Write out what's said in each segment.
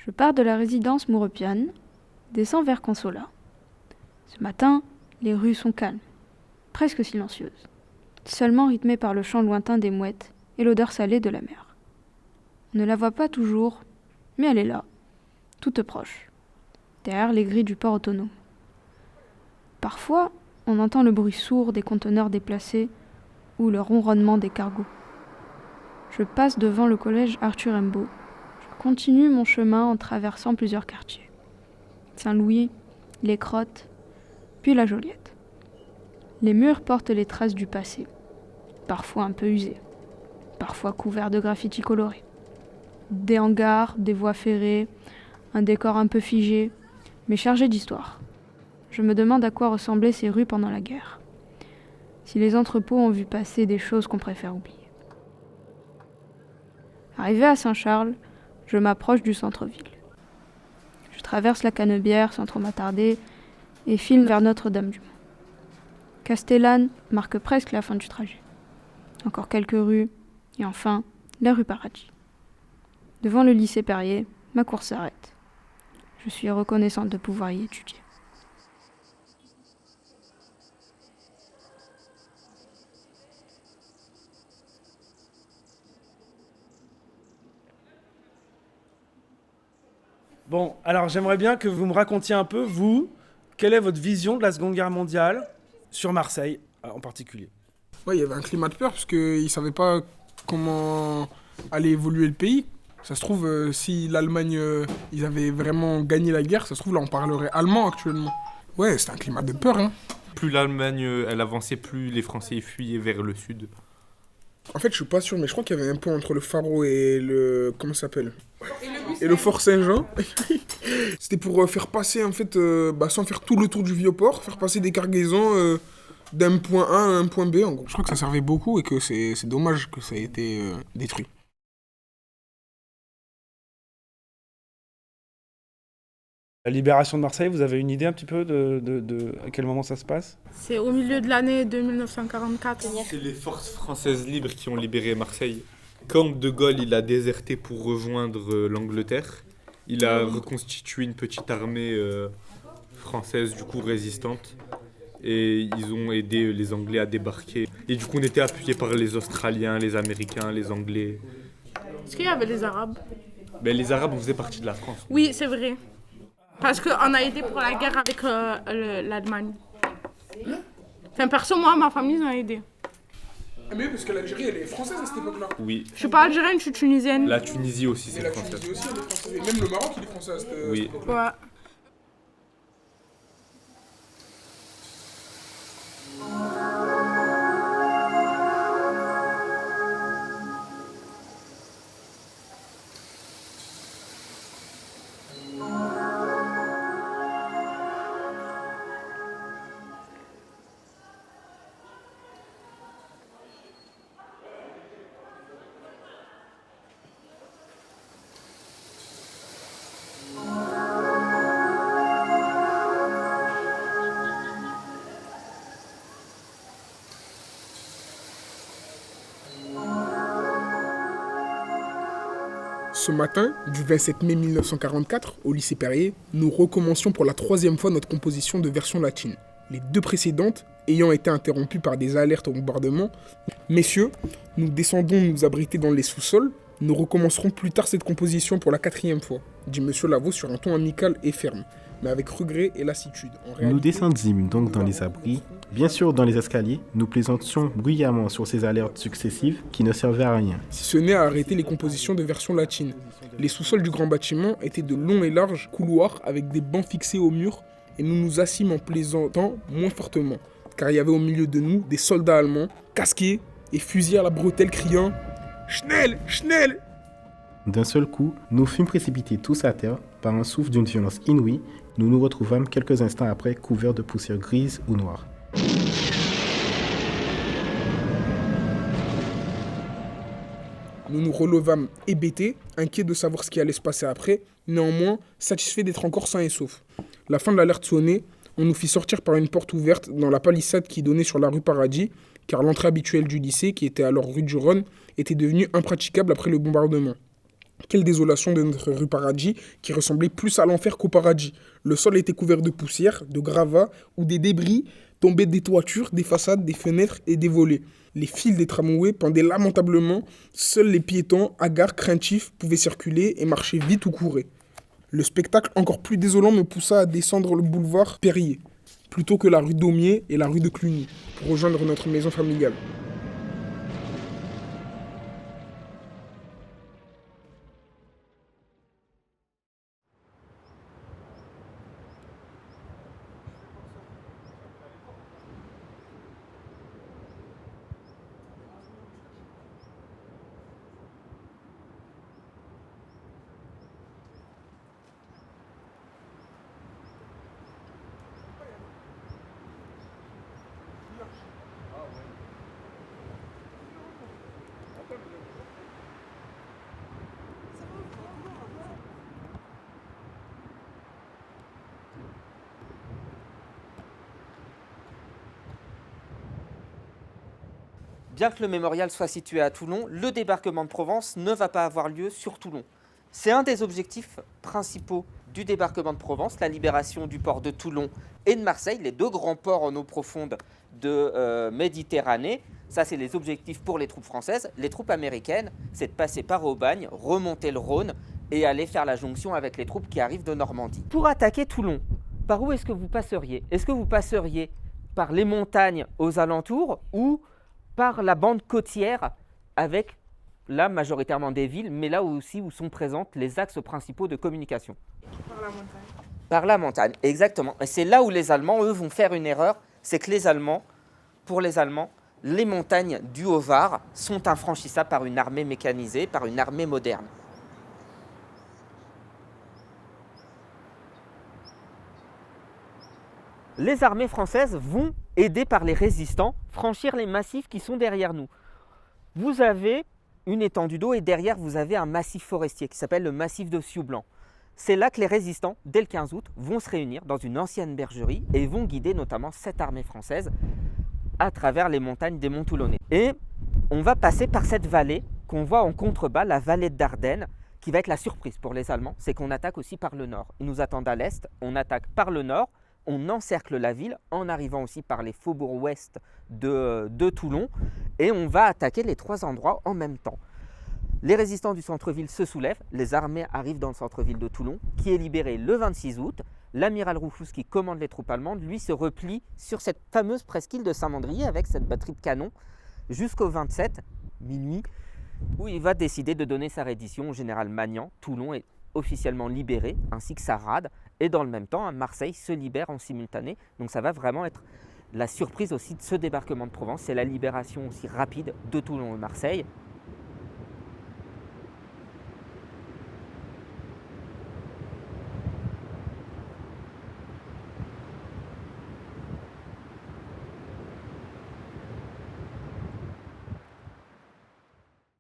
Je pars de la résidence Mourepiane, descends vers Consola. Ce matin, les rues sont calmes, presque silencieuses, seulement rythmées par le chant lointain des mouettes et l'odeur salée de la mer. On ne la voit pas toujours, mais elle est là, toute proche, derrière les grilles du port autonome. Parfois, on entend le bruit sourd des conteneurs déplacés ou le ronronnement des cargos. Je passe devant le collège Arthur Rimbaud. Je continue mon chemin en traversant plusieurs quartiers. Saint-Louis, les Crottes, puis la Joliette. Les murs portent les traces du passé, parfois un peu usés, parfois couverts de graffitis colorés. Des hangars, des voies ferrées, un décor un peu figé, mais chargé d'histoire. Je me demande à quoi ressemblaient ces rues pendant la guerre. Si les entrepôts ont vu passer des choses qu'on préfère oublier. Arrivé à Saint-Charles, je m'approche du centre-ville. Je traverse la Canebière sans trop m'attarder et file vers Notre-Dame-du-Mont. Castellane marque presque la fin du trajet. Encore quelques rues, et enfin, la rue Paradis. Devant le lycée Perrier, ma course s'arrête. Je suis reconnaissante de pouvoir y étudier. Bon, alors j'aimerais bien que vous me racontiez un peu, vous, quelle est votre vision de la Seconde Guerre mondiale sur Marseille en particulier. Ouais, il y avait un climat de peur parce qu'ils ne savaient pas comment allait évoluer le pays. Ça se trouve, si l'Allemagne, ils avaient vraiment gagné la guerre, ça se trouve, là, on parlerait allemand actuellement. Ouais, c'était un climat de peur, hein. Plus l'Allemagne, elle avançait, plus les Français fuyaient vers le sud. En fait, je suis pas sûr, mais je crois qu'il y avait un pont entre le Pharo et le... Comment ça s'appelle ? Et le Fort Saint-Jean. C'était pour faire passer, en fait, sans faire tout le tour du Vieux-Port, faire passer des cargaisons d'un point A à un point B, en gros. Je crois que ça servait beaucoup et que c'est dommage que ça ait été détruit. La libération de Marseille, vous avez une idée un petit peu de à quel moment ça se passe ? C'est au milieu de l'année de 1944. C'est les forces françaises libres qui ont libéré Marseille. Quand De Gaulle il a déserté pour rejoindre l'Angleterre, il a reconstitué une petite armée française du coup résistante et ils ont aidé les Anglais à débarquer. Et du coup on était appuyés par les Australiens, les Américains, les Anglais. Est-ce qu'il y avait les Arabes ? Mais les Arabes on faisait partie de la France. Oui, c'est vrai. Parce qu'on a aidé pour la guerre avec l'Allemagne. Enfin, perso, moi, ma famille, ils ont aidé. Mais parce que l'Algérie, elle est française à cette époque-là. Oui. Je suis pas algérienne, je suis tunisienne. La Tunisie aussi Et c'est la français. Tunisie aussi, elle est française. Et même le Maroc, il est français à cette Oui. époque-là. Ouais. Ce matin, du 27 mai 1944, au lycée Perrier, nous recommencions pour la 3e fois notre composition de version latine. Les 2 précédentes ayant été interrompues par des alertes au bombardement. Messieurs, nous descendons nous abriter dans les sous-sols. Nous recommencerons plus tard cette composition pour la 4e fois, dit Monsieur Lavaux sur un ton amical et ferme, mais avec regret et lassitude. Nous descendîmes donc dans les abris. Bien sûr, dans les escaliers, nous plaisantions bruyamment sur ces alertes successives qui ne servaient à rien. Si ce n'est à arrêter les compositions de version latine. Les sous-sols du grand bâtiment étaient de longs et larges couloirs avec des bancs fixés au mur et nous nous assîmes en plaisantant moins fortement, car il y avait au milieu de nous des soldats allemands, casqués et fusils à la bretelle criant « Schnell, Schnell !» D'un seul coup, nous fûmes précipités tous à terre par un souffle d'une violence inouïe. Nous nous retrouvâmes quelques instants après couverts de poussière grise ou noire. Nous nous relevâmes hébétés, inquiets de savoir ce qui allait se passer après, néanmoins satisfaits d'être encore sains et saufs. La fin de l'alerte sonnée, on nous fit sortir par une porte ouverte dans la palissade qui donnait sur la rue Paradis, car l'entrée habituelle du lycée, qui était alors rue du Rhône, était devenue impraticable après le bombardement. Quelle désolation de notre rue Paradis, qui ressemblait plus à l'enfer qu'au paradis. Le sol était couvert de poussière, de gravats ou des débris tombaient des toitures, des façades, des fenêtres et des volets. Les fils des tramways pendaient lamentablement. Seuls les piétons, hagards, craintifs, pouvaient circuler et marcher vite ou courir. Le spectacle encore plus désolant me poussa à descendre le boulevard Périer, plutôt que la rue Daumier et la rue de Cluny, pour rejoindre notre maison familiale. Bien que le mémorial soit situé à Toulon, le débarquement de Provence ne va pas avoir lieu sur Toulon. C'est un des objectifs principaux du débarquement de Provence, la libération du port de Toulon et de Marseille, les deux grands ports en eau profonde de Méditerranée. Ça, c'est les objectifs pour les troupes françaises. Les troupes américaines, c'est de passer par Aubagne, remonter le Rhône et aller faire la jonction avec les troupes qui arrivent de Normandie. Pour attaquer Toulon, par où est-ce que vous passeriez? Est-ce que vous passeriez par les montagnes aux alentours ou par la bande côtière avec, là, majoritairement des villes, mais là aussi où sont présentes les axes principaux de communication? Par la montagne. Par la montagne, exactement. Et c'est là où les Allemands, eux, vont faire une erreur. C'est que pour les Allemands, les montagnes du Haut-Var sont infranchissables par une armée mécanisée, par une armée moderne. Les armées françaises vont, aidées par les résistants, franchir les massifs qui sont derrière nous. Vous avez une étendue d'eau et derrière vous avez un massif forestier qui s'appelle le massif de Sioux-Blanc. C'est là que les résistants, dès le 15 août, vont se réunir dans une ancienne bergerie et vont guider notamment cette armée française à travers les montagnes des Monts Toulonnais. Et on va passer par cette vallée qu'on voit en contrebas, la vallée de Dardenne, qui va être la surprise pour les Allemands, c'est qu'on attaque aussi par le nord. Ils nous attendent à l'est, on attaque par le nord, on encercle la ville en arrivant aussi par les faubourgs ouest de Toulon et on va attaquer les trois endroits en même temps. Les résistants du centre-ville se soulèvent, les armées arrivent dans le centre-ville de Toulon qui est libéré le 26 août. L'amiral Roufous qui commande les troupes allemandes, lui, se replie sur cette fameuse presqu'île de Saint-Mandrier avec cette batterie de canons jusqu'au 27, minuit, où il va décider de donner sa reddition au général Magnan. Toulon est officiellement libéré, ainsi que sa rade, et dans le même temps, Marseille se libère en simultané. Donc ça va vraiment être la surprise aussi de ce débarquement de Provence, c'est la libération aussi rapide de Toulon et Marseille.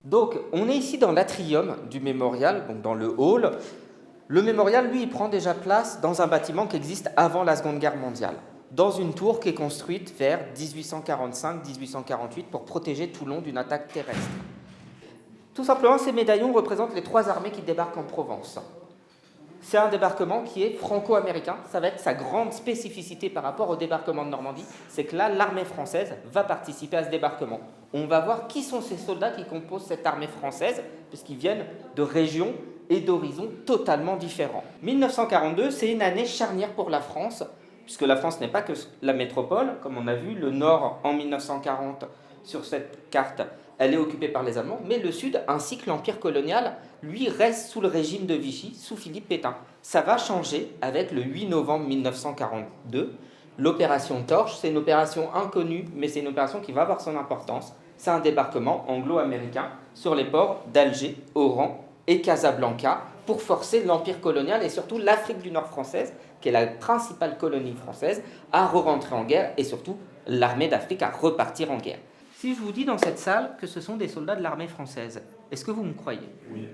Donc, on est ici dans l'atrium du mémorial, donc dans le hall. Le mémorial, lui, il prend déjà place dans un bâtiment qui existe avant la Seconde Guerre mondiale, dans une tour qui est construite vers 1845-1848 pour protéger Toulon d'une attaque terrestre. Tout simplement, ces médaillons représentent les trois armées qui débarquent en Provence. C'est un débarquement qui est franco-américain. Ça va être sa grande spécificité par rapport au débarquement de Normandie. C'est que là, l'armée française va participer à ce débarquement. On va voir qui sont ces soldats qui composent cette armée française, puisqu'ils viennent de régions et d'horizons totalement différents. 1942, c'est une année charnière pour la France, puisque la France n'est pas que la métropole. Comme on a vu, le nord, en 1940, sur cette carte, elle est occupée par les Allemands, mais le sud, ainsi que l'Empire colonial, lui, reste sous le régime de Vichy, sous Philippe Pétain. Ça va changer avec le 8 novembre 1942. L'opération Torche, c'est une opération inconnue, mais c'est une opération qui va avoir son importance. C'est un débarquement anglo-américain sur les ports d'Alger, Oran et Casablanca pour forcer l'Empire colonial et surtout l'Afrique du Nord française, qui est la principale colonie française, à re-rentrer en guerre et surtout l'armée d'Afrique à repartir en guerre. Si je vous dis dans cette salle que ce sont des soldats de l'armée française, est-ce que vous me croyez? Oui.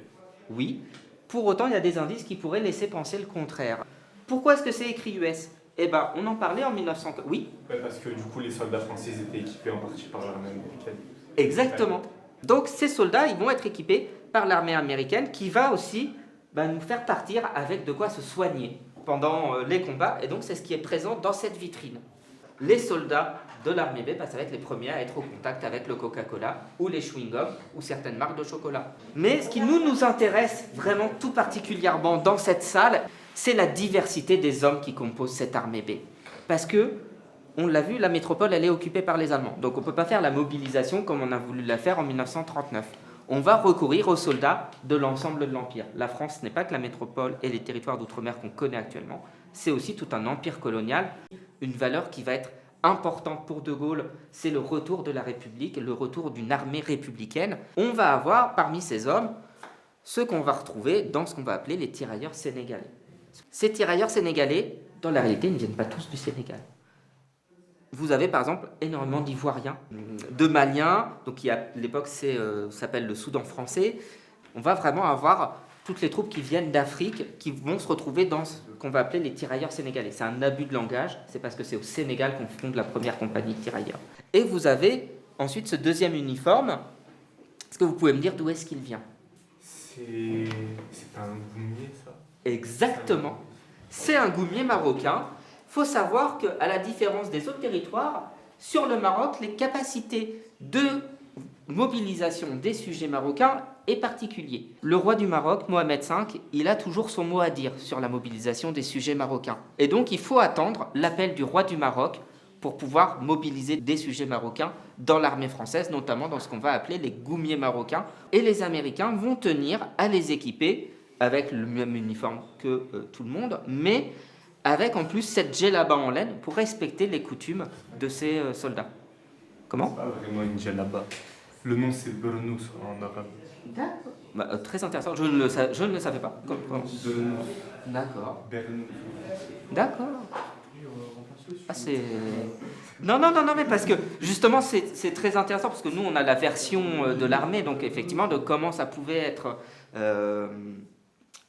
Oui. Pour autant, il y a des indices qui pourraient laisser penser le contraire. Pourquoi est-ce que c'est écrit US? Eh bien, on en parlait en 1900... Oui. Parce que du coup, les soldats français étaient équipés en partie par l'armée américaine. Exactement. Donc ces soldats, ils vont être équipés par l'armée américaine qui va aussi nous faire partir avec de quoi se soigner pendant les combats. Et donc c'est ce qui est présent dans cette vitrine. Les soldats de l'armée B, ça va être les premiers à être au contact avec le Coca-Cola ou les chewing-gums ou certaines marques de chocolat. Mais ce qui nous intéresse vraiment tout particulièrement dans cette salle, c'est la diversité des hommes qui composent cette armée B. Parce que, on l'a vu, la métropole, elle est occupée par les Allemands. Donc on ne peut pas faire la mobilisation comme on a voulu la faire en 1939. On va recourir aux soldats de l'ensemble de l'Empire. La France n'est pas que la métropole et les territoires d'outre-mer qu'on connaît actuellement. C'est aussi tout un empire colonial. Une valeur qui va être importante pour De Gaulle, c'est le retour de la République, le retour d'une armée républicaine. On va avoir parmi ces hommes ceux qu'on va retrouver dans ce qu'on va appeler les tirailleurs sénégalais. Ces tirailleurs sénégalais, dans la réalité, ils ne viennent pas tous du Sénégal. Vous avez par exemple énormément d'Ivoiriens, de Maliens, donc qui à l'époque s'appelle le Soudan français. On va vraiment avoir toutes les troupes qui viennent d'Afrique, qui vont se retrouver dans ce qu'on va appeler les tirailleurs sénégalais. C'est un abus de langage, c'est parce que c'est au Sénégal qu'on fonde la première compagnie de tirailleurs. Et vous avez ensuite ce deuxième uniforme. Est-ce que vous pouvez me dire d'où est-ce qu'il vient ? C'est un goumier, ça ? Exactement. C'est un goumier marocain. Il faut savoir qu'à la différence des autres territoires, sur le Maroc, les capacités de mobilisation des sujets marocains est particulier. Le roi du Maroc, Mohamed V, il a toujours son mot à dire sur la mobilisation des sujets marocains. Et donc, il faut attendre l'appel du roi du Maroc pour pouvoir mobiliser des sujets marocains dans l'armée française, notamment dans ce qu'on va appeler les goumiers marocains. Et les Américains vont tenir à les équiper avec le même uniforme que tout le monde, mais avec en plus cette djellaba en laine pour respecter les coutumes de ces soldats. Comment ? C'est pas vraiment une djellaba. Le nom c'est Burnous en arabe. D'accord. Très intéressant, je ne le savais pas. Burnous. D'accord. Burnous. D'accord. Ah, c'est... Non, mais parce que justement c'est très intéressant parce que nous on a la version de l'armée, donc effectivement de comment ça pouvait être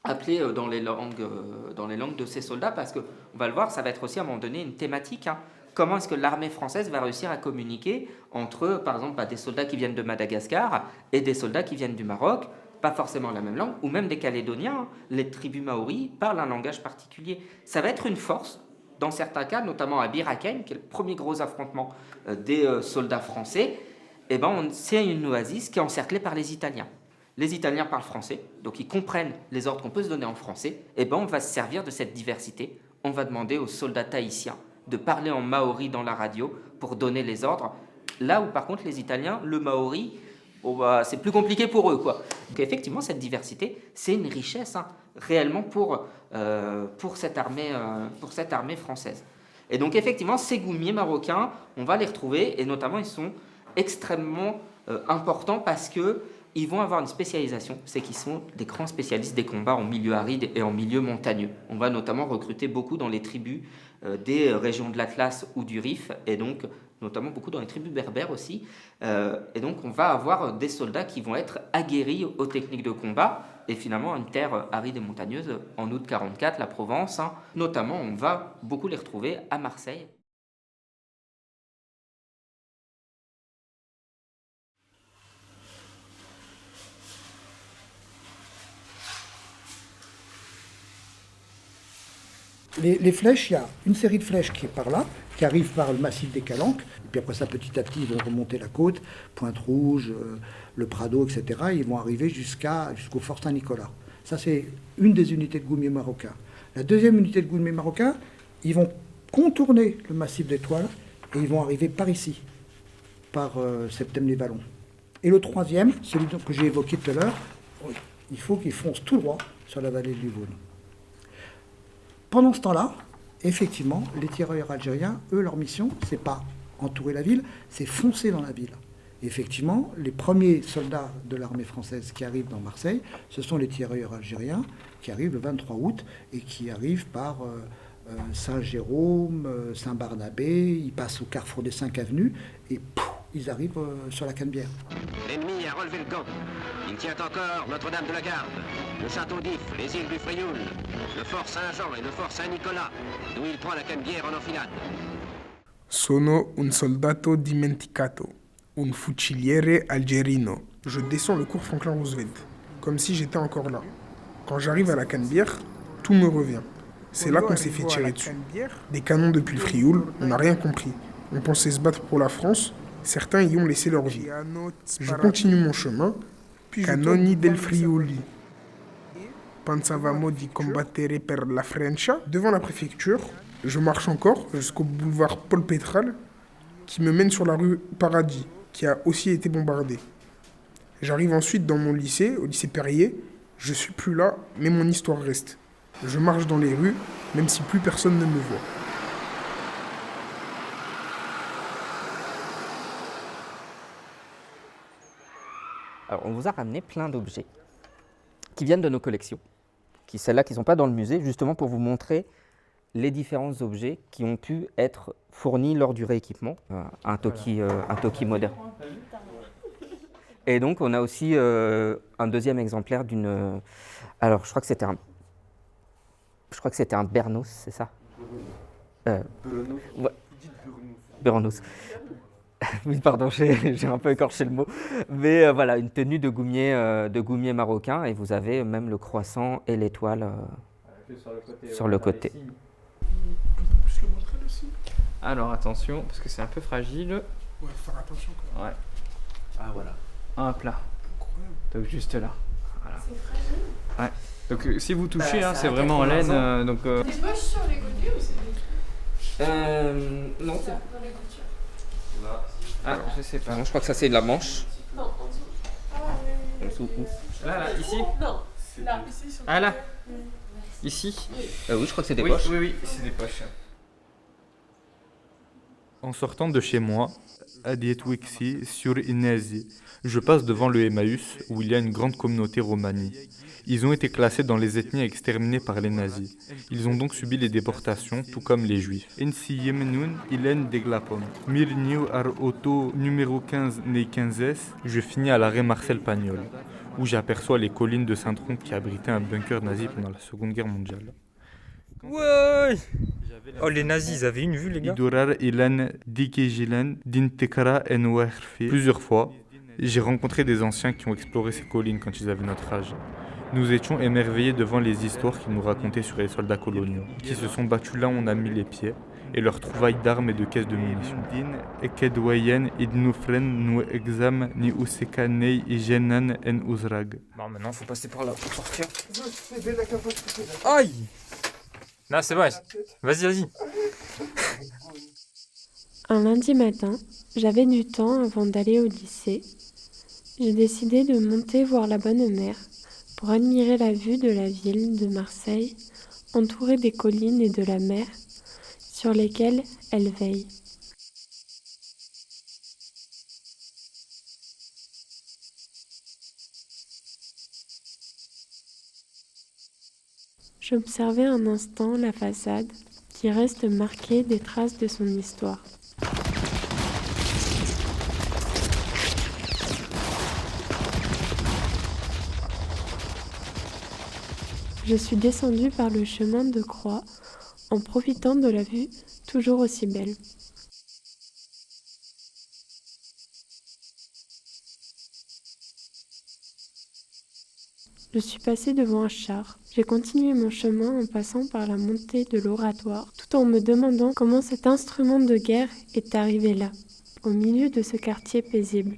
appelé dans les langues de ces soldats, parce que on va le voir, ça va être aussi à un moment donné une thématique. Comment est-ce que l'armée française va réussir à communiquer entre, par exemple, des soldats qui viennent de Madagascar et des soldats qui viennent du Maroc, pas forcément la même langue, ou même des Calédoniens, les tribus maoris parlent un langage particulier. Ça va être une force, dans certains cas, notamment à Bir Hakeim, qui est le premier gros affrontement des soldats français, c'est une oasis qui est encerclée par les Italiens. Les Italiens parlent français, donc ils comprennent les ordres qu'on peut se donner en français, on va se servir de cette diversité. On va demander aux soldats tahitiens de parler en maori dans la radio pour donner les ordres. Là où par contre les Italiens, le maori, c'est plus compliqué pour eux, quoi. Donc effectivement cette diversité, c'est une richesse réellement pour cette armée française. Et donc effectivement ces goumiers marocains, on va les retrouver et notamment ils sont extrêmement importants parce que ils vont avoir une spécialisation, c'est qu'ils sont des grands spécialistes des combats en milieu aride et en milieu montagneux. On va notamment recruter beaucoup dans les tribus des régions de l'Atlas ou du Rif, et donc notamment beaucoup dans les tribus berbères aussi. Et donc on va avoir des soldats qui vont être aguerris aux techniques de combat, et finalement une terre aride et montagneuse, en août 1944, la Provence, notamment on va beaucoup les retrouver à Marseille. Les flèches, il y a une série de flèches qui est par là, qui arrive par le massif des Calanques, et puis après ça, petit à petit, ils vont remonter la côte, Pointe-Rouge, le Prado, etc. Et ils vont arriver jusqu'au Fort Saint-Nicolas. Ça, c'est une des unités de goumiers marocains. La deuxième unité de goumiers marocains, ils vont contourner le massif d'Étoiles et ils vont arriver par ici, par Septem-les-Vallons. Et le troisième, celui que j'ai évoqué tout à l'heure, il faut qu'ils foncent tout droit sur la vallée du Vaune. Pendant ce temps-là, effectivement, les tirailleurs algériens, eux, leur mission, c'est pas entourer la ville, c'est foncer dans la ville. Et effectivement, les premiers soldats de l'armée française qui arrivent dans Marseille, ce sont les tirailleurs algériens qui arrivent le 23 août et qui arrivent par Saint-Jérôme, Saint-Barnabé, ils passent au carrefour des 5 avenues et ils arrivent sur la Canebière. L'ennemi a relevé le camp. Il tient encore Notre-Dame de la Garde, le château d'If, les îles du Frioul, le fort Saint-Jean et le fort Saint-Nicolas, d'où il prend la Canebière en enfilade. Sono un soldato dimenticato, un fuciliere algerino, Je descends le cours Franklin Roosevelt, comme si j'étais encore là. Quand j'arrive à la Canebière, tout me revient. C'est là qu'on s'est fait tirer dessus. Des canons depuis le Frioul, on n'a rien compris. On pensait se battre pour la France, certains y ont laissé leur vie. Je continue mon chemin, Canoni del Friuli. Pensavamo di combattere per la Francia. Devant la préfecture, je marche encore jusqu'au boulevard Paul Pétral, qui me mène sur la rue Paradis, qui a aussi été bombardée. J'arrive ensuite dans mon lycée, au lycée Perrier. Je suis plus là, mais mon histoire reste. Je marche dans les rues, même si plus personne ne me voit. Alors, on vous a ramené plein d'objets qui viennent de nos collections, celles-là qui ne sont pas dans le musée, justement pour vous montrer les différents objets qui ont pu être fournis lors du rééquipement, un Toki moderne. Et donc, on a aussi un deuxième exemplaire d'une... alors, je crois que c'était un Bernos, c'est ça Bernos. Ouais. Bernos. Oui, pardon, j'ai un peu écorché le mot. Mais voilà, une tenue de goumier marocain, et vous avez même le croissant et l'étoile sur le côté. Alors attention, parce que c'est un peu fragile. Ouais, faire attention quand même. Ouais. Ah voilà. Hop là. Donc juste là. Voilà. C'est fragile. Ouais. Donc si vous touchez, c'est vraiment en laine. Des poches sur les côtés ou c'est Non, c'est... dans les coutures? Ah, je sais pas. Non, je crois que ça c'est de la manche. Non, en dessous. Ah oui. En dessous. Là, ici. Non, là, ici sur Ah là. Ici. Oui, je crois que c'est des Oui, poches. oui, c'est des poches. En sortant de chez moi, à Dietwixi, sur Inezi, je passe devant le Emmaüs où il y a une grande communauté romanie. Ils ont été classés dans les ethnies exterminées par les nazis. Ils ont donc subi les déportations, tout comme les juifs. Insi Yemenun, Ilen Deglapon. Mirniu ar auto numéro 15 né 15 je finis à l'arrêt Marcel Pagnol, où j'aperçois les collines de Saint-Tron qui abritaient un bunker nazi pendant la Seconde Guerre mondiale. Ouais. Oh, les nazis, ils avaient une vue, les gars. Idorar Ilan Dikejilan Dintekara Enwerfi. Plusieurs fois, j'ai rencontré des anciens qui ont exploré ces collines quand ils avaient notre âge. Nous étions émerveillés devant les histoires qu'ils nous racontaient sur les soldats coloniaux, qui se sont battus là où on a mis les pieds, et leurs trouvailles d'armes et de caisses de munitions. Bon, maintenant, faut passer par là pour sortir. Aïe! Non, c'est vrai. Vas-y. Un lundi matin, j'avais du temps avant d'aller au lycée. J'ai décidé de monter voir la Bonne Mère pour admirer la vue de la ville de Marseille, entourée des collines et de la mer, sur lesquelles elle veille. J'observais un instant la façade qui reste marquée des traces de son histoire. Je suis descendue par le chemin de croix en profitant de la vue toujours aussi belle. Je suis passée devant un char. J'ai continué mon chemin en passant par la montée de l'oratoire, tout en me demandant comment cet instrument de guerre est arrivé là, au milieu de ce quartier paisible.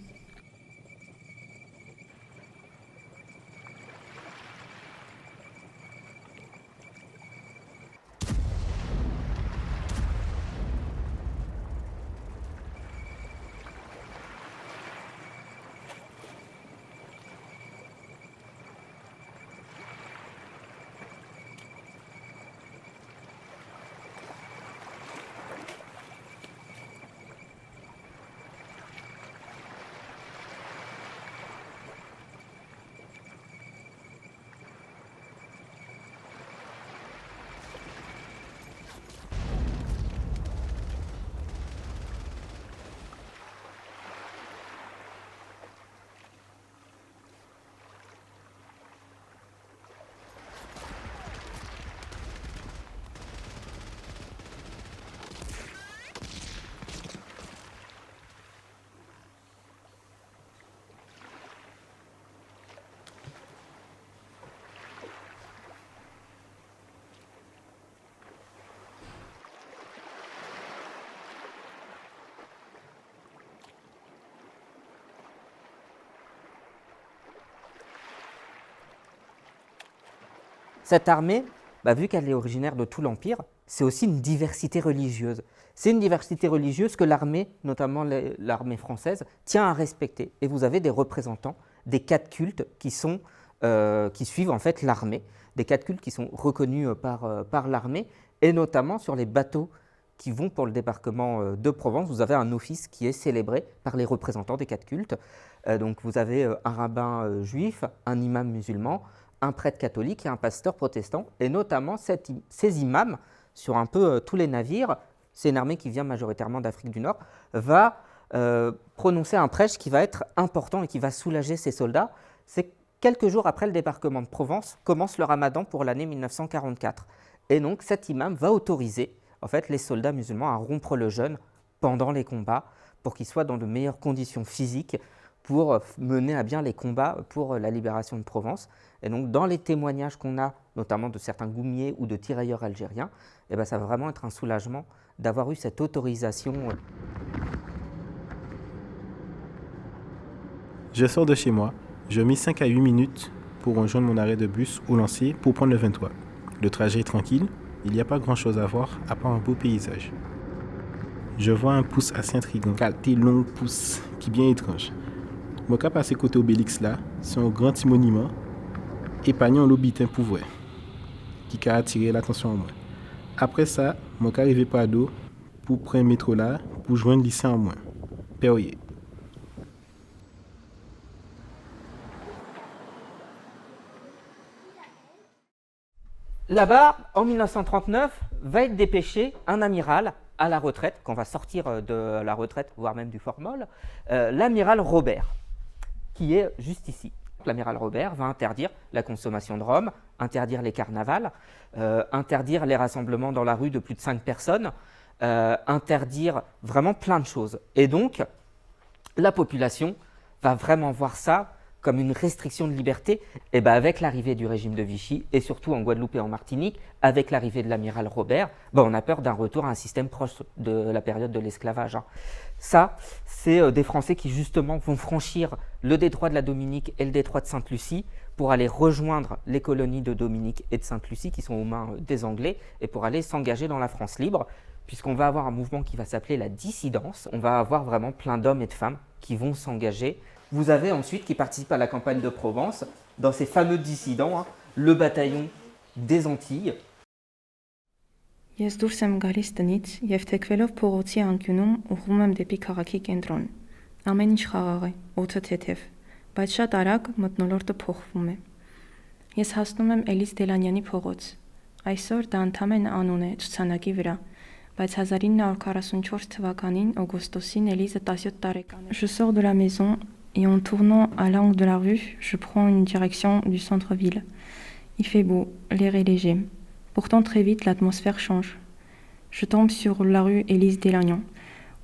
Cette armée, vu qu'elle est originaire de tout l'Empire, c'est aussi une diversité religieuse. C'est une diversité religieuse que l'armée, notamment l'armée française, tient à respecter. Et vous avez des représentants des 4 cultes qui suivent en fait l'armée, des 4 cultes qui sont reconnus par l'armée, et notamment sur les bateaux qui vont pour le débarquement de Provence, vous avez un office qui est célébré par les représentants des 4 cultes. Donc vous avez un rabbin juif, un imam musulman, un prêtre catholique et un pasteur protestant. Et notamment ces imams, sur un peu tous les navires, c'est une armée qui vient majoritairement d'Afrique du Nord, va prononcer un prêche qui va être important et qui va soulager ces soldats. C'est quelques jours après le débarquement de Provence, commence le ramadan pour l'année 1944. Et donc cet imam va autoriser en fait, les soldats musulmans à rompre le jeûne pendant les combats pour qu'ils soient dans de meilleures conditions physiques pour mener à bien les combats pour la libération de Provence. Et donc, dans les témoignages qu'on a, notamment de certains goumiers ou de tirailleurs algériens, ça va vraiment être un soulagement d'avoir eu cette autorisation. Je sors de chez moi, je mets 5 à 8 minutes pour rejoindre mon arrêt de bus au Lancier pour prendre le 23. Le trajet est tranquille. Il n'y a pas grand-chose à voir à part un beau paysage. Je vois un pouce assez intriguant, qualité long pouce, qui est bien étrange. Mon cas passé côté Obélix là, c'est un grand petit monument, épargnant l'obitin pour voir, qui a attiré l'attention en moi. Après ça, mon cas arrivé par d'eau pour prendre un métro là, pour joindre le lycée en moins. Perrier. Là-bas, en 1939, va être dépêché un amiral à la retraite, qu'on va sortir de la retraite, voire même du formol, l'amiral Robert, qui est juste ici. L'amiral Robert va interdire la consommation de rhum, interdire les carnavals, interdire les rassemblements dans la rue de plus de 5 personnes, interdire vraiment plein de choses. Et donc, la population va vraiment voir ça comme une restriction de liberté, et avec l'arrivée du régime de Vichy, et surtout en Guadeloupe et en Martinique, avec l'arrivée de l'amiral Robert, on a peur d'un retour à un système proche de la période de l'esclavage. Ça, c'est des Français qui justement vont franchir le détroit de la Dominique et le détroit de Sainte-Lucie pour aller rejoindre les colonies de Dominique et de Sainte-Lucie qui sont aux mains des Anglais, et pour aller s'engager dans la France libre, puisqu'on va avoir un mouvement qui va s'appeler la dissidence. On va avoir vraiment plein d'hommes et de femmes qui vont s'engager. Vous avez ensuite, qui participent à la campagne de Provence, dans ces fameux dissidents, le bataillon des Antilles. Ես դուրս եմ գալիս տնից եւ թեքվելով փողոցի անկյունում ուղղում եմ դեպի քաղաքի կենտրոն։ Ամեն ինչ խաղաղ է, օդը թեթև, բայց շատ արագ մթնոլորտը փոխվում է։ Ես հասնում եմ Էլիս Դելանյանի փողոց։ Այսօր դա ընդամենը անուն է ցուցանակի վրա, բայց 1944 թվականին օգոստոսին Էլիզը 17 տարեկան է։ Je sors de la maison et en tournant à l'angle de la rue, je prends une direction du centre-ville. Il fait beau, l'air est léger. Pourtant, très vite, l'atmosphère change. Je tombe sur la rue Élise Delagnan.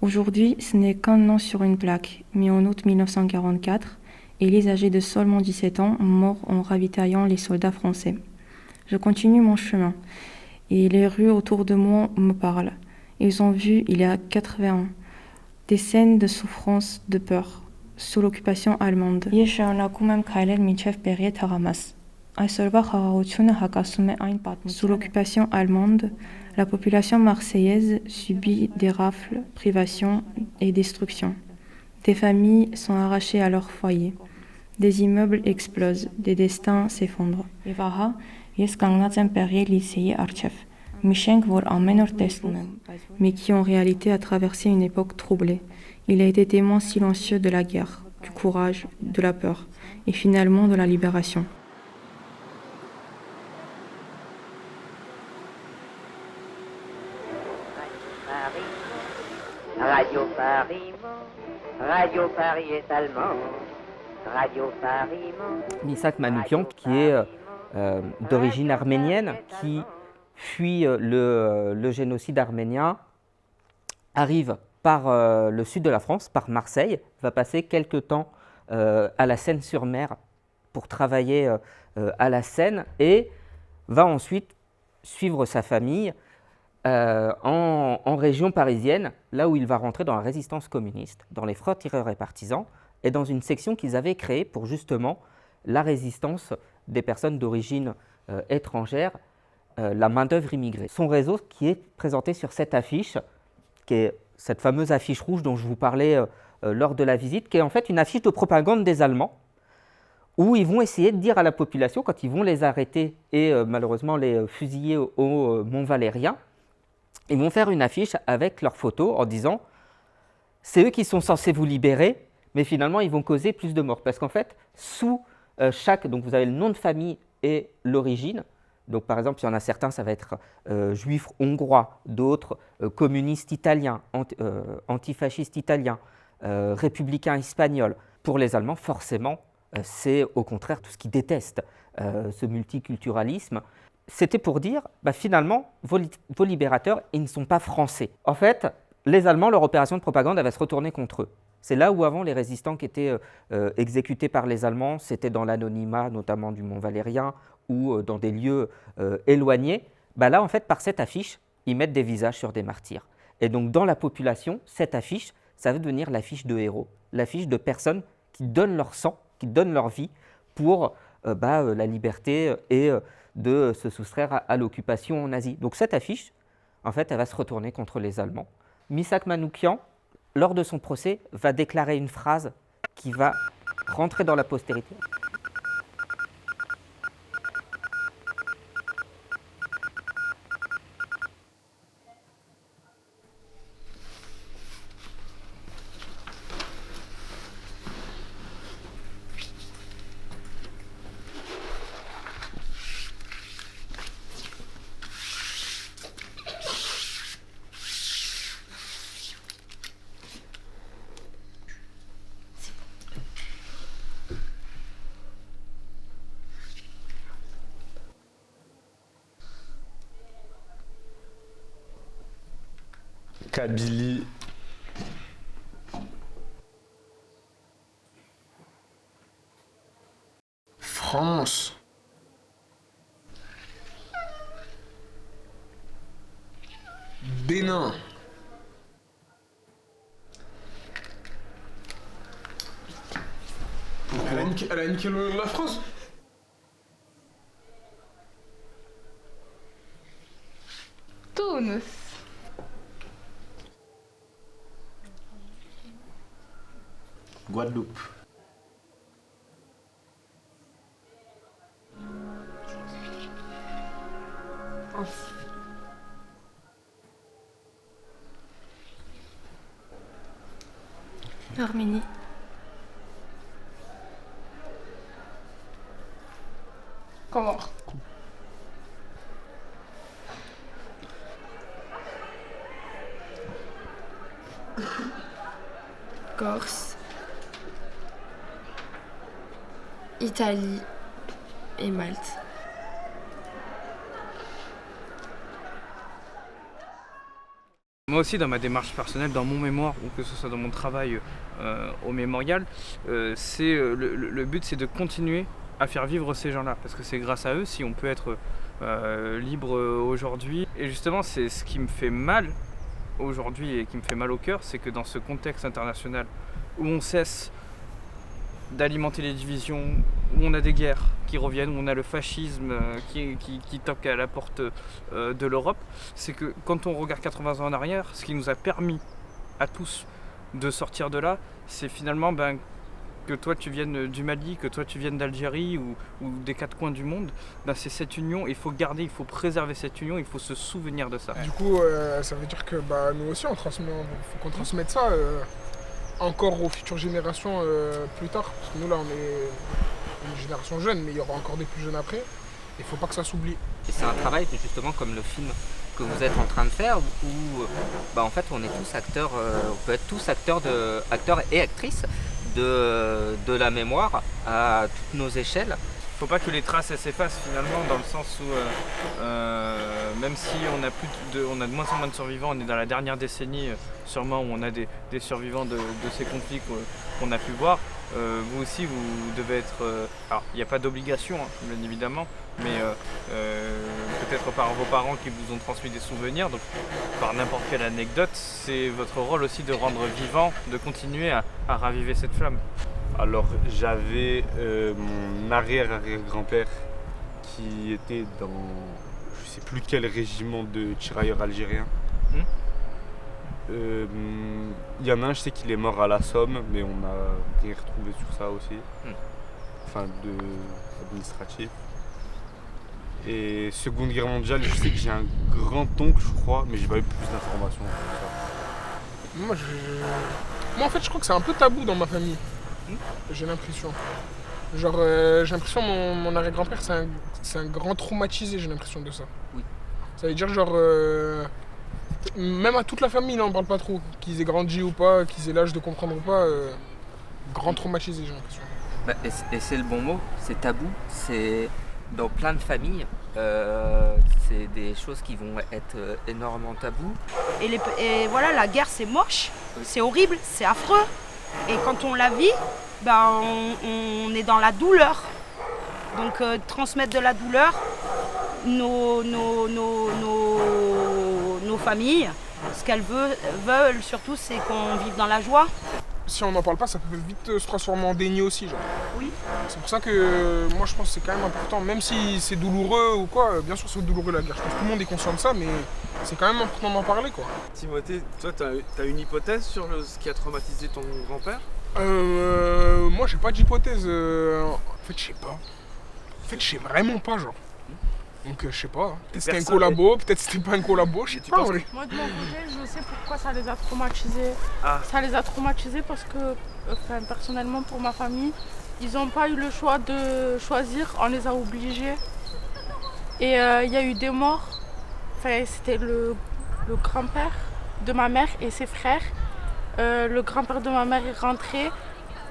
Aujourd'hui, ce n'est qu'un nom sur une plaque, mais en août 1944, Élise, âgée de seulement 17 ans, mort en ravitaillant les soldats français. Je continue mon chemin, et les rues autour de moi me parlent. Ils ont vu, il y a 80 ans, des scènes de souffrance, de peur. Sous l'occupation allemande. Ես շարունակում եմ քայլել մինչև Պերիե թաղամաս։ Այսօրվա խաղաղությունը հակասում է այն պատմությանը։ Sous l'occupation allemande, la population marseillaise subit des rafles, privations et destructions. Des familles sont arrachées à leur foyer. Des immeubles explosent, des destins s'effondrent. Եվ ահա, ես կանգնած եմ Պերիե լիսեի առջև։ Մի շենք, որ ամեն օր տեսնում եմ, mais qui en réalité a traversé une époque troublée. Il a été témoin silencieux de la guerre, du courage, de la peur, et finalement de la libération. Radio Paris, Radio Paris est allemand, Radio Paris. Misak Manoukian, qui est d'origine arménienne, qui fuit le génocide arménien, arrive par le sud de la France, par Marseille, va passer quelques temps à la Seine-sur-Mer pour travailler à la Seine et va ensuite suivre sa famille en région parisienne, là où il va rentrer dans la résistance communiste, dans les francs-tireurs et partisans, et dans une section qu'ils avaient créée pour justement la résistance des personnes d'origine étrangère la main-d'œuvre immigrée. Son réseau qui est présenté sur cette affiche, qui est cette fameuse affiche rouge dont je vous parlais lors de la visite, qui est en fait une affiche de propagande des Allemands, où ils vont essayer de dire à la population, quand ils vont les arrêter et malheureusement les fusiller au Mont Valérien, ils vont faire une affiche avec leurs photos en disant « c'est eux qui sont censés vous libérer », mais finalement ils vont causer plus de morts. Parce qu'en fait, sous chaque… Donc vous avez le nom de famille et l'origine. Donc par exemple, il y en a certains, ça va être juifs hongrois, d'autres communistes italiens, antifascistes italiens, républicains espagnols. Pour les Allemands, forcément, c'est au contraire tout ce qu'ils détestent, ce multiculturalisme. C'était pour dire, finalement, vos libérateurs, ils ne sont pas français. En fait, les Allemands, leur opération de propagande, elle va se retourner contre eux. C'est là où avant, les résistants qui étaient exécutés par les Allemands, c'était dans l'anonymat, notamment du Mont Valérien, ou dans des lieux éloignés. Là, en fait, par cette affiche, ils mettent des visages sur des martyrs. Et donc, dans la population, cette affiche, ça va devenir l'affiche de héros, l'affiche de personnes qui donnent leur sang, qui donnent leur vie pour la liberté et de se soustraire à l'occupation nazie. Donc cette affiche, en fait, elle va se retourner contre les Allemands. Misak Manoukian, lors de son procès, va déclarer une phrase qui va rentrer dans la postérité. Kabylie. France. Bénin. Elle a niqué la France. Tunis. Guadeloupe. Arménie. Comores. Corse. Italie et Malte. Moi aussi, dans ma démarche personnelle, dans mon mémoire, ou que ce soit dans mon travail au mémorial, le but c'est de continuer à faire vivre ces gens-là, parce que c'est grâce à eux si on peut être libre aujourd'hui. Et justement, c'est ce qui me fait mal aujourd'hui et qui me fait mal au cœur, c'est que dans ce contexte international où on cesse d'alimenter les divisions, où on a des guerres qui reviennent, où on a le fascisme qui toque à la porte de l'Europe, c'est que quand on regarde 80 ans en arrière, ce qui nous a permis à tous de sortir de là, c'est finalement que toi tu viennes du Mali, que toi tu viennes d'Algérie ou des quatre coins du monde, c'est cette union, il faut garder, il faut préserver cette union, il faut se souvenir de ça. Du coup, ça veut dire que nous aussi, faut qu'on transmette ça encore aux futures générations plus tard. Parce que nous là, on est une génération jeune, mais il y aura encore des plus jeunes après. Il ne faut pas que ça s'oublie. Et c'est un travail justement comme le film que vous êtes en train de faire où en fait on est tous acteurs, on peut être tous acteurs et actrices de la mémoire à toutes nos échelles. Il ne faut pas que les traces s'effacent finalement, dans le sens où même si on a de moins en moins de survivants, on est dans la dernière décennie sûrement où on a des survivants de ces conflits qu'on a pu voir. Vous aussi, vous devez être... alors, il n'y a pas d'obligation, bien évidemment, mais peut-être par vos parents qui vous ont transmis des souvenirs, donc par n'importe quelle anecdote, c'est votre rôle aussi de rendre vivant, de continuer à raviver cette flamme. Alors j'avais mon arrière-arrière-grand-père qui était dans je sais plus quel régiment de tirailleurs algériens. Il y en a un, je sais qu'il est mort à la Somme, mais on n'a rien retrouvé sur ça aussi. Enfin, administratif. Et Seconde Guerre mondiale, je sais que j'ai un grand-oncle, je crois, mais j'ai pas eu plus d'informations sur ça. Moi, en fait, je crois que c'est un peu tabou dans ma famille. J'ai l'impression. Genre, j'ai l'impression que mon arrière-grand-père, c'est un grand traumatisé, j'ai l'impression de ça. Oui. Ça veut dire, genre, même à toute la famille, il n'en parle pas trop. Qu'ils aient grandi ou pas, qu'ils aient l'âge de comprendre ou pas, grand traumatisé, j'ai l'impression. Bah, et c'est le bon mot, c'est tabou. C'est dans plein de familles, c'est des choses qui vont être énormément tabous. Et voilà, la guerre, c'est moche, c'est horrible, c'est affreux. Et quand on la vit, ben, on est dans la douleur. Donc transmettre de la douleur, nos familles, ce qu'elles veulent surtout, c'est qu'on vive dans la joie. Si on n'en parle pas, ça peut vite se transformer en déni aussi, genre. Oui. C'est pour ça que moi je pense que c'est quand même important, même si c'est douloureux ou quoi, bien sûr c'est douloureux la guerre, je pense que tout le monde est conscient de ça, mais c'est quand même important d'en parler, quoi. Timothée, toi t'as une hypothèse sur ce qui a traumatisé ton grand-père? Moi j'ai pas d'hypothèse, en fait je sais pas. En fait je sais vraiment pas, genre. Donc je sais pas, peut-être c'était un collabo, peut-être c'était pas un collabo, je sais pas. Moi de mon côté, je sais pourquoi ça les a traumatisés. Ça les a traumatisés parce que, personnellement pour ma famille, ils n'ont pas eu le choix de choisir, on les a obligés. Et il y a eu des morts, enfin, c'était le grand-père de ma mère et ses frères. Le grand-père de ma mère est rentré,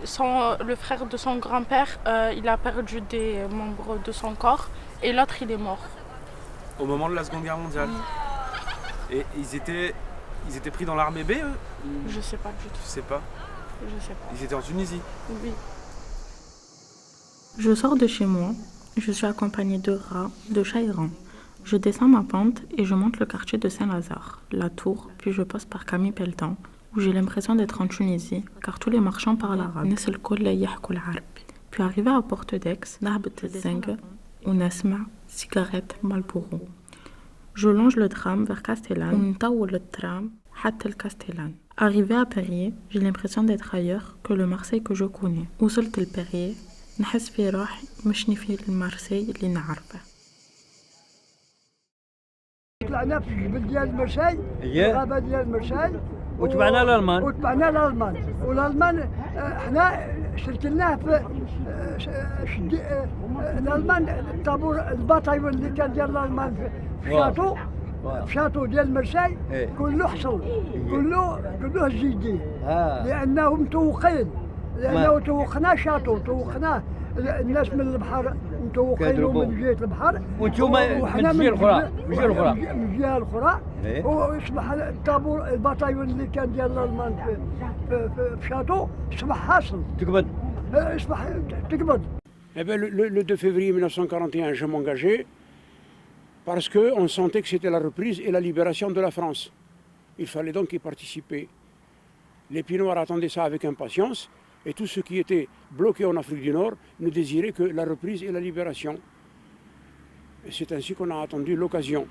le frère de son grand-père, il a perdu des membres de son corps. Et l'autre, il est mort. Au moment de la Seconde Guerre mondiale. Oui. Et ils étaient pris dans l'armée B, eux? Je sais pas du tout. Tu sais pas? Je sais pas. Ils étaient en Tunisie? Oui. Je sors de chez moi. Je suis accompagnée de rats, de chats errants. Je descends ma pente et je monte le quartier de Saint-Lazare, la Tour, puis je passe par Camille Pelletan, où j'ai l'impression d'être en Tunisie, car tous les marchands parlent arabe. Puis arrivé à Porte d'Aix, ونسمع cigarette Marlboro. Je longe le tram vers Castellane, ونطول le tram حتى الكاستيلان. Arrivé à Perrier, j'ai l'impression d'être ailleurs que le Marseille que je connais. وصلت لبريي نحس في روحي مشني في المارسيل اللي نعرفه. طلعنا في الجبل ديال مرساي، الغابة ديال مرساي، وتبعنا لالمان، والالمان حنا شركناه في الالمان الطابور البطايون اللي كان ديال الالمان في شاطو ديال مرساي كله حصل، كله جديد، لانه متوقين، لانه توقنا شاطو، توقناه الناس من البحر متوقعين من جهه البحر وانتم من الجهه الاخرى من الجهه الاخرى واصبح الطابور البطايون اللي كان ديال الالمان في شاطو اصبح حاصل تقبض اصبح تقبض. Le 2 février 1941, je m'engageais parce qu'on sentait que c'était la reprise et la libération de la France. Il fallait donc y participer. Les Pinoirs attendaient ça avec impatience. Et tous ceux qui étaient bloqués en Afrique du Nord ne désiraient que la reprise et la libération. Et c'est ainsi qu'on a attendu l'occasion.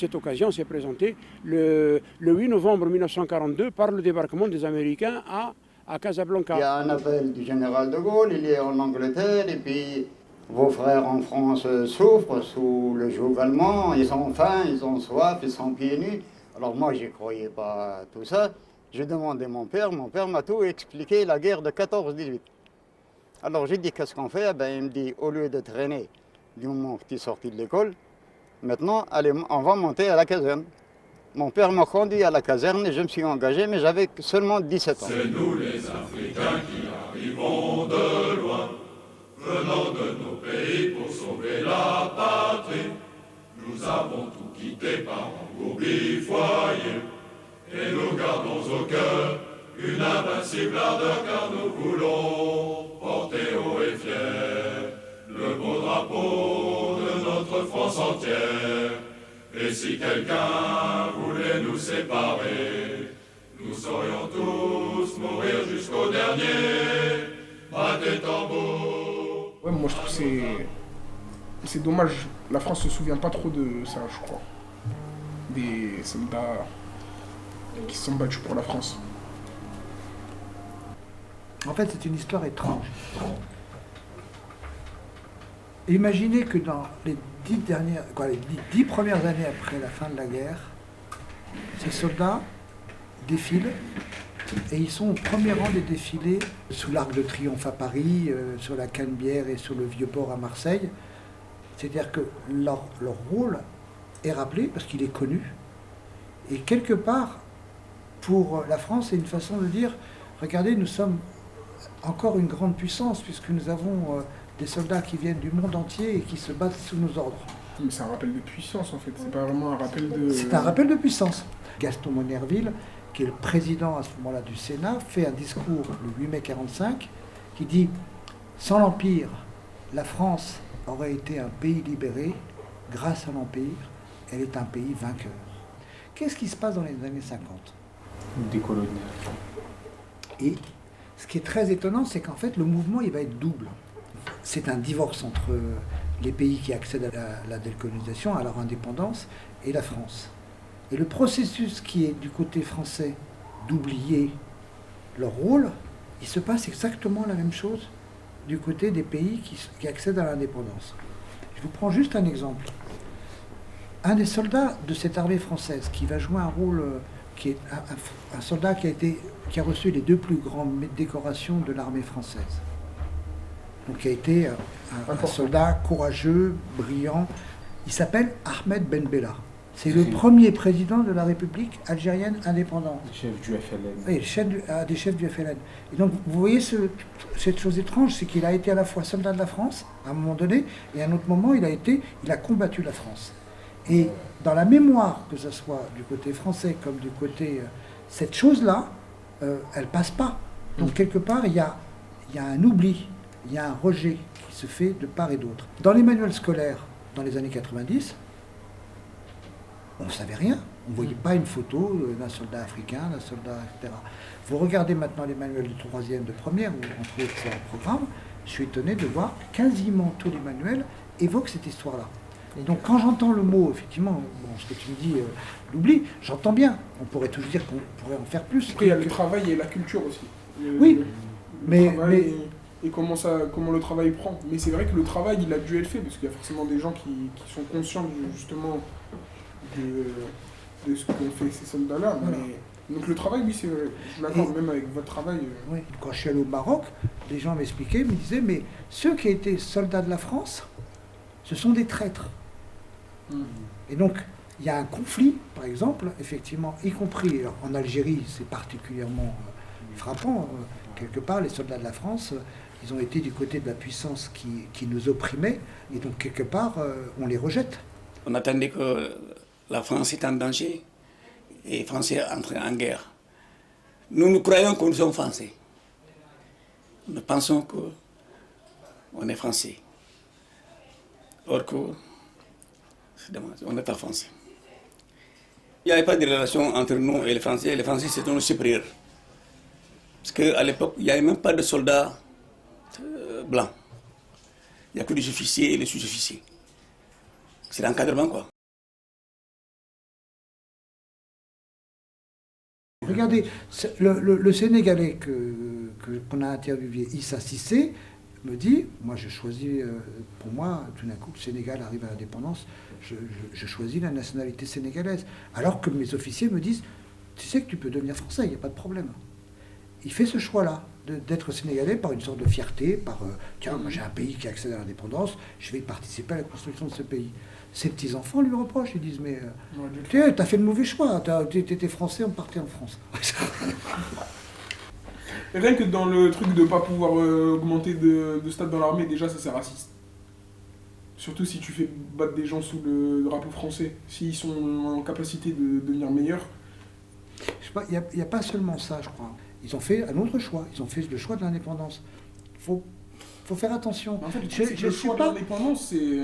Cette occasion s'est présentée le 8 novembre 1942 par le débarquement des Américains à Casablanca. Il y a un appel du général de Gaulle, il est en Angleterre, et puis vos frères en France souffrent sous le joug allemand, ils ont faim, ils ont soif, ils sont pieds nus. Alors moi, je ne croyais pas à tout ça. J'ai demandé mon père m'a tout expliqué, la guerre de 14-18. Alors j'ai dit, qu'est-ce qu'on fait? Il me dit, au lieu de traîner du moment que tu es sorti de l'école, maintenant, allez, on va monter à la caserne. Mon père m'a conduit à la caserne et je me suis engagé, mais j'avais seulement 17 ans. C'est nous les Africains qui arrivons de loin, venant de nos pays pour sauver la patrie. Nous avons tout quitté par engoubi foyer. Et nous gardons au cœur une invincible ardeur, car nous voulons porter haut et fier le beau drapeau de notre France entière. Et si quelqu'un voulait nous séparer, nous saurions tous mourir jusqu'au dernier. Battez tambour. Ouais, moi je trouve que c'est dommage, la France se souvient pas trop de ça, je crois. Des soldats qui se sont battus pour la France. En fait, c'est une histoire étrange. Imaginez que dans les 10 premières années après la fin de la guerre, ces soldats défilent et ils sont au premier rang des défilés sous l'Arc de Triomphe à Paris, sur la Canebière et sur le Vieux-Port à Marseille. C'est-à-dire que leur rôle est rappelé parce qu'il est connu. Et quelque part, pour la France, c'est une façon de dire, regardez, nous sommes encore une grande puissance puisque nous avons des soldats qui viennent du monde entier et qui se battent sous nos ordres. Mais c'est un rappel de puissance en fait, c'est pas vraiment un rappel de... C'est un rappel de puissance. Gaston Monnerville, qui est le président à ce moment-là du Sénat, fait un discours le 8 mai 1945 qui dit « Sans l'Empire, la France aurait été un pays libéré. Grâce à l'Empire, elle est un pays vainqueur. » Qu'est-ce qui se passe dans les années 50 ? Décolonial. Et ce qui est très étonnant, c'est qu'en fait, le mouvement, il va être double. C'est un divorce entre les pays qui accèdent à la décolonisation, à leur indépendance, et la France. Et le processus qui est du côté français d'oublier leur rôle, il se passe exactement la même chose du côté des pays qui accèdent à l'indépendance. Je vous prends juste un exemple. Un des soldats de cette armée française qui va jouer un rôle, qui est un soldat qui a reçu les 2 plus grandes décorations de l'armée française. Donc qui a été un soldat courageux, brillant. Il s'appelle Ahmed Ben Bella. C'est le premier président de la République algérienne indépendante. Le chef du FLN. Oui, un des chefs du FLN. Et donc, vous voyez cette chose étrange, c'est qu'il a été à la fois soldat de la France, à un moment donné, et à un autre moment, il a combattu la France. Et dans la mémoire, que ce soit du côté français comme du côté... cette chose-là, elle passe pas. Donc, quelque part, il y a un oubli, il y a un rejet qui se fait de part et d'autre. Dans les manuels scolaires, dans les années 90, on ne savait rien. On ne voyait pas une photo d'un soldat africain, d'un soldat, etc. Vous regardez maintenant les manuels de 3e, de première, où on trouve que c'est un programme, je suis étonné de voir que quasiment tous les manuels évoquent cette histoire-là. Et donc quand j'entends le mot, effectivement, ce que tu me dis, l'oubli, j'entends bien. On pourrait toujours dire qu'on pourrait en faire plus. Après, il y a le travail et la culture aussi. Oui, mais et comment le travail prend. Mais c'est vrai que le travail, il a dû être fait, parce qu'il y a forcément des gens qui sont conscients justement de ce qu'ont fait ces soldats-là. Voilà. Donc le travail, oui, c'est vrai. Je l'accorde même avec votre travail. Oui. Quand je suis allé au Maroc, les gens m'expliquaient, me disaient, mais ceux qui étaient soldats de la France, ce sont des traîtres. Et donc, il y a un conflit, par exemple, effectivement, y compris en Algérie, c'est particulièrement frappant. Quelque part, les soldats de la France, ils ont été du côté de la puissance qui nous opprimait, et donc, quelque part, on les rejette. On attendait que la France est en danger et les Français entrent en guerre. Nous croyons que nous sommes Français. Nous pensons qu'on est Français. Or que, c'est dommage, on n'est pas Français. Il n'y avait pas de relation entre nous et les Français. Les Français, c'était nos supérieurs. Parce qu'à l'époque, il n'y avait même pas de soldats blancs. Il n'y a que des officiers et des sous-officiers. C'est l'encadrement, quoi. Regardez, le Sénégalais qu'on a interviewé, Issa Cissé, me dit, moi je choisis, pour moi, tout d'un coup, le Sénégal arrive à l'indépendance, je choisis la nationalité sénégalaise. Alors que mes officiers me disent, tu sais que tu peux devenir français, il n'y a pas de problème. Il fait ce choix-là, d'être sénégalais par une sorte de fierté, par, tiens, moi j'ai un pays qui accède à l'indépendance, je vais participer à la construction de ce pays. Ses petits-enfants lui reprochent, ils disent, mais t'as fait le mauvais choix, t'étais français, on partait en France. Et rien que dans le truc de ne pas pouvoir augmenter de stade dans l'armée, déjà ça c'est raciste. Surtout si tu fais battre des gens sous le drapeau français, s'ils sont en capacité de devenir meilleurs. Je sais pas, il n'y a pas seulement ça, je crois. Ils ont fait un autre choix, ils ont fait le choix de l'indépendance. Faut faire attention. En fait, le choix de l'indépendance, c'est...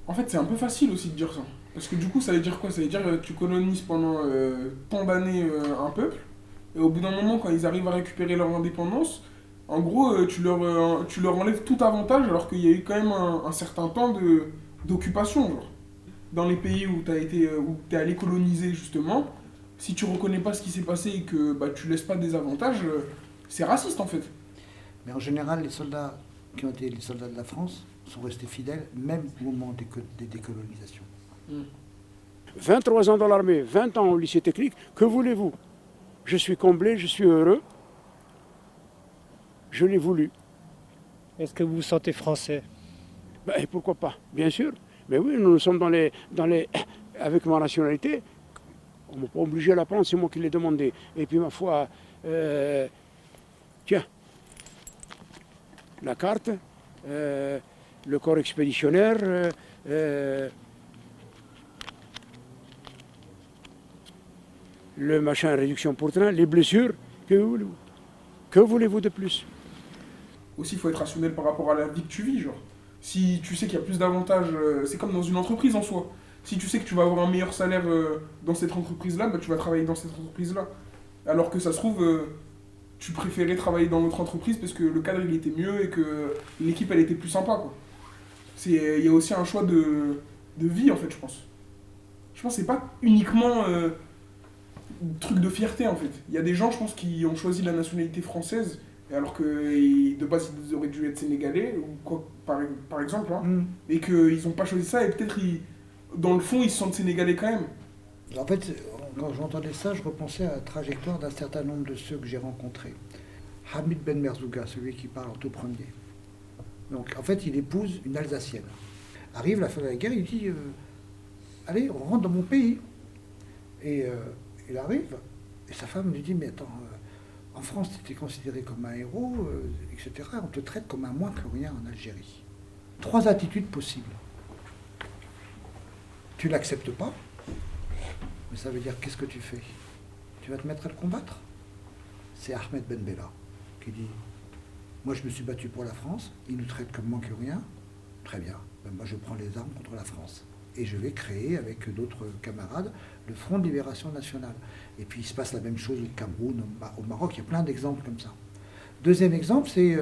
En fait, c'est un peu facile aussi de dire ça. Parce que du coup, ça veut dire quoi? Ça veut dire que tu colonises pendant tant d'années un peuple, et au bout d'un moment, quand ils arrivent à récupérer leur indépendance, En gros, tu leur enlèves tout avantage alors qu'il y a eu quand même un certain temps d'occupation. Genre. Dans les pays où t'es allé coloniser justement, si tu reconnais pas ce qui s'est passé et que tu laisses pas des avantages, c'est raciste en fait. Mais en général, les soldats qui ont été les soldats de la France sont restés fidèles, même au moment des décolonisations. 23 ans dans l'armée, 20 ans au lycée technique, que voulez-vous? Je suis comblé, je suis heureux. Je l'ai voulu. Est-ce que vous vous sentez français? Et pourquoi pas? Bien sûr. Mais oui, nous sommes dans les avec ma nationalité. On ne m'a pas obligé à la prendre, c'est moi qui l'ai demandé. Et puis ma foi, tiens, la carte, le corps expéditionnaire, le machin réduction pour train, les blessures, que voulez-vous de plus? Aussi, il faut être rationnel par rapport à la vie que tu vis, genre. Si tu sais qu'il y a plus d'avantages, c'est comme dans une entreprise en soi. Si tu sais que tu vas avoir un meilleur salaire dans cette entreprise-là, tu vas travailler dans cette entreprise-là. Alors que ça se trouve, tu préférais travailler dans l'autre entreprise parce que le cadre il était mieux et que l'équipe elle était plus sympa, quoi. Il y a aussi un choix de vie en fait, je pense. Je pense que c'est pas uniquement truc de fierté en fait. Il y a des gens, je pense, qui ont choisi la nationalité française alors que de base ils auraient dû être sénégalais ou quoi, par exemple, hein, et qu'ils n'ont pas choisi ça et peut-être dans le fond ils se sentent sénégalais quand même. En fait, quand j'entendais ça, je repensais à la trajectoire d'un certain nombre de ceux que j'ai rencontrés. Hamid Ben Merzouga, celui qui parle en tout premier. Donc en fait, il épouse une Alsacienne. Arrive la fin de la guerre, il dit allez, on rentre dans mon pays. Et il arrive, et sa femme lui dit mais attends, en France, tu étais considéré comme un héros, etc. On te traite comme un moins que rien en Algérie. 3 attitudes possibles. Tu l'acceptes pas, mais ça veut dire qu'est-ce que tu fais? Tu vas te mettre à le combattre? C'est Ahmed Ben Bella qui dit moi je me suis battu pour la France, il nous traite comme moins que rien, très bien, ben, moi je prends les armes contre la France. Et je vais créer avec d'autres camarades le Front de Libération Nationale. Et puis il se passe la même chose au Cameroun, au Maroc, il y a plein d'exemples comme ça. Deuxième exemple, c'est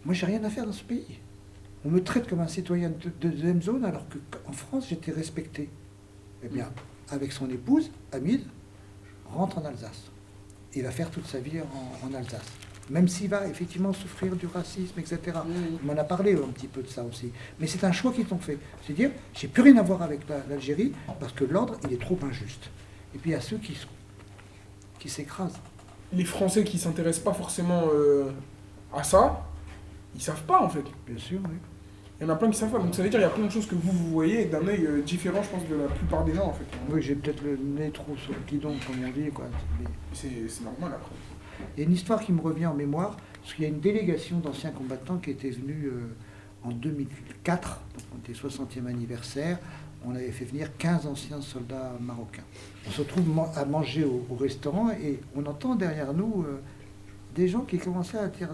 moi j'ai rien à faire dans ce pays. On me traite comme un citoyen de deuxième zone alors qu'en France j'étais respecté. Eh bien, avec son épouse, Hamid, rentre en Alsace. Il va faire toute sa vie en Alsace. Même s'il va effectivement souffrir du racisme, etc. On m'en a parlé un petit peu de ça aussi. Mais c'est un choix qu'ils ont fait. C'est-à-dire, j'ai plus rien à voir avec l'Algérie parce que l'ordre, il est trop injuste. Et puis il y a ceux qui s'écrasent. Les Français qui ne s'intéressent pas forcément à ça, ils savent pas en fait. Bien sûr, oui. Il y en a plein qui savent pas. Donc ça veut dire qu'il y a plein de choses que vous voyez d'un œil différent, je pense, de la plupart des gens en fait. Oui, j'ai peut-être le nez trop sur le guidon, comme on dit, quoi. Mais c'est normal après. Il y a une histoire qui me revient en mémoire, parce qu'il y a une délégation d'anciens combattants qui était venue en 2004, donc on était 60e anniversaire, on avait fait venir 15 anciens soldats marocains. On se retrouve à manger au restaurant et on entend derrière nous des gens qui commençaient à dire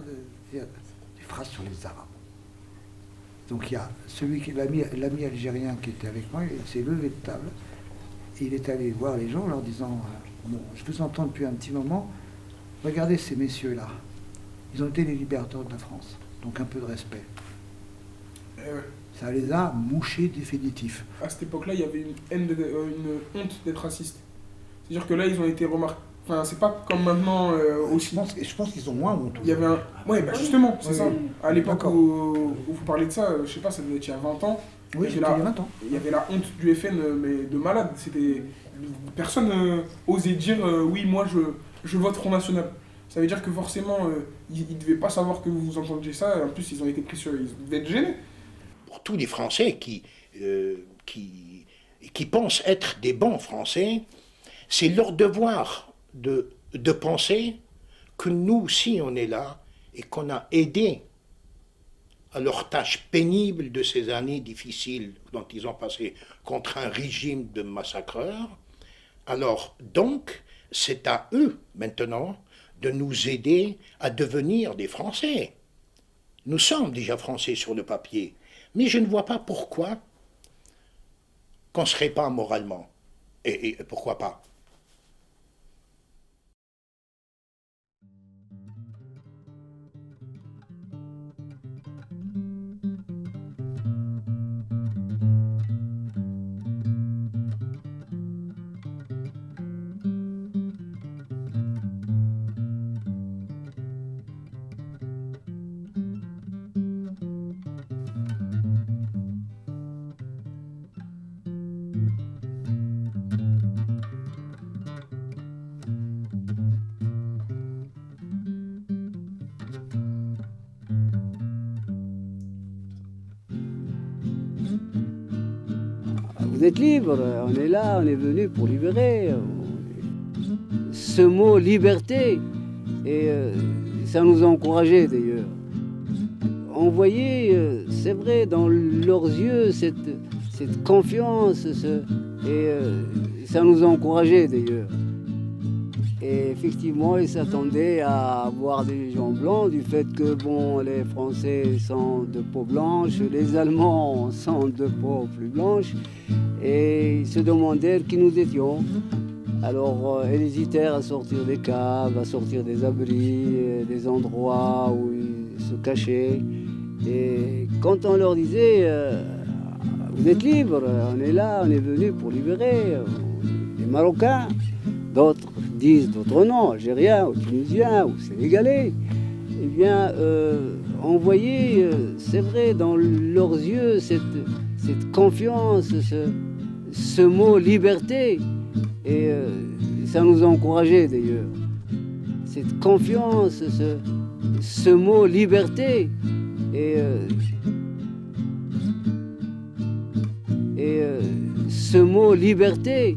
des phrases sur les Arabes. Donc il y a l'ami algérien qui était avec moi, il s'est levé de table, et il est allé voir les gens en leur disant bon, je vous entends depuis un petit moment, regardez ces messieurs-là, ils ont été les libérateurs de la France, donc un peu de respect. Ça les a mouchés définitifs. À cette époque-là, il y avait une honte d'être raciste. C'est-à-dire que là, ils ont été remarqués. Enfin, c'est pas comme maintenant aussi. Je pense qu'ils ont moins honte. Il y avait un... Ouais, bah justement, c'est ça. À l'époque où vous parlez de ça, je sais pas, ça devait être il y a 20 ans. Oui, c'était il y a 20 ans. Il y avait la honte du FN, mais de malade. C'était... Personne osait dire oui, moi je vote Front National. Ça veut dire que forcément, ils devaient pas savoir que vous entendiez ça. En plus, ils ont été pris sur... Ils devaient être gênés. Pour tous les Français qui pensent être des bons Français, c'est leur devoir de penser que nous aussi on est là et qu'on a aidé à leur tâche pénible de ces années difficiles dont ils ont passé contre un régime de massacreurs. Alors donc, c'est à eux maintenant de nous aider à devenir des Français. Nous sommes déjà Français sur le papier, mais je ne vois pas pourquoi qu'on ne serait pas moralement. Et pourquoi pas? Vous êtes libre, on est là, on est venu pour libérer. Ce mot liberté, et ça nous a encouragés d'ailleurs. On voyait, c'est vrai, dans leurs yeux cette confiance, et ça nous a encouragés d'ailleurs. Et effectivement, ils s'attendaient à voir des gens blancs, du fait que bon, les Français sont de peau blanche, les Allemands sont de peau plus blanche, et ils se demandaient qui nous étions. Alors, ils hésitèrent à sortir des caves, à sortir des abris, des endroits où ils se cachaient. Et quand on leur disait, vous êtes libres, on est là, on est venu pour libérer les Marocains, d'autres disent d'autres noms, Algériens, ou Tunisiens, ou Sénégalais, eh bien, on voyait, c'est vrai, dans leurs yeux, cette confiance, ce mot liberté, et ça nous a encouragés d'ailleurs. Cette confiance, ce mot liberté, et ce mot liberté,